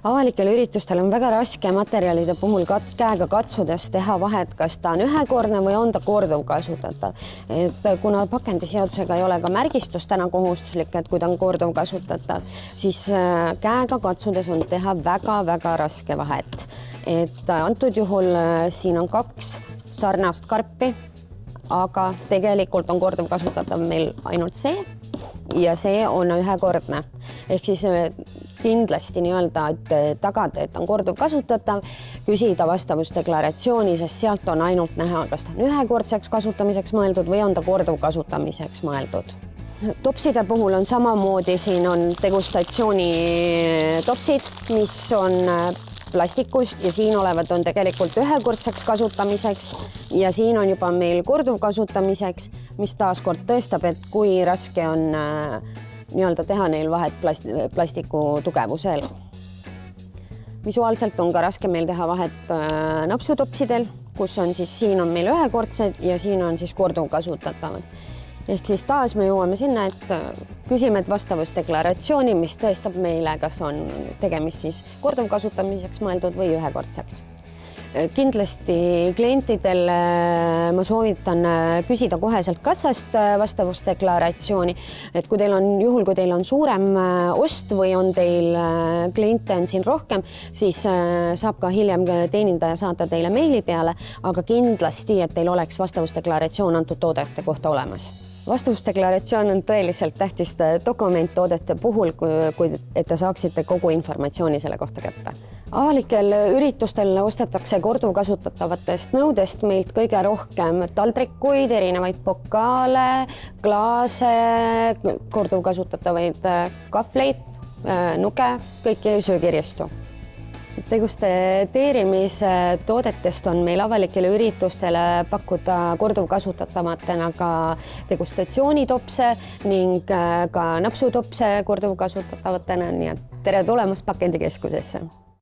Avalikel üritustel on väga raske materjalide puhul käega katsudes teha vahet, kas ta on ühekordne või on ta korduvkasutatav. Et kuna pakendiseadusega ei ole ka märgistus täna kohustuslik, et kui ta on korduvkasutatav, siis käega katsudes on teha väga-väga raske vahet. Et antud juhul siin on 2 sarnast karpi, aga tegelikult on korduvkasutatav meil ainult see ja see on ühekordne. Ehk siis kindlasti et tagada, et on korduvkasutatav, küsida vastavusdeklaratsiooni, sest sealt on ainult näha, kas ta on ühekordseks kasutamiseks mõeldud või on ta korduvkasutamiseks mõeldud. Topside puhul on samamoodi, siin on degustatsioonitopsid, mis on plastikust ja siin olevad on tegelikult ühekordseks kasutamiseks ja siin on juba meil korduvkasutamiseks, mis taaskord tõestab, et kui raske on teha neil vahet plastiku tugevusel. Visuaalselt on ka raske meil teha vahet napsutopsidel, kus on siis siin on meil ühekordsed ja siin on siis korduvkasutatavad. Ehk siis taas me jõuame sinna, et küsime vastavusdeklaratsiooni, mis tõestab meile, kas on tegemist siis korduvkasutamiseks mõeldud või ühekordseks. Kindlasti klientidel ma soovitan küsida koheselt kassast vastavusdeklaratsiooni, et kui teil on suurem ost või on teil kliente on siin rohkem, siis saab ka hiljem teenindaja saata teile meili peale, aga kindlasti, et teil oleks vastavusdeklaratsioon antud toodete kohta olemas. Vastavusdeklaratsioon on tõeliselt tähtis dokument toodete puhul, et te saaksite kogu informatsiooni selle kohta kätte. Avalikel üritustel ostetakse korduvkasutatavatest nõudest meilt kõige rohkem taldrikuid, erinevaid pokaale, klaase, korduvkasutatavaid kahvleid, nuge, kõiki söögiristu. Degusteerimise toodetest on meil avalikele üritustele pakkuda korduvkasutatavatena ka degustatsioonitopse ning ka napsutopse korduvkasutatavatena, nii et tere tulemast Pakendikeskusesse!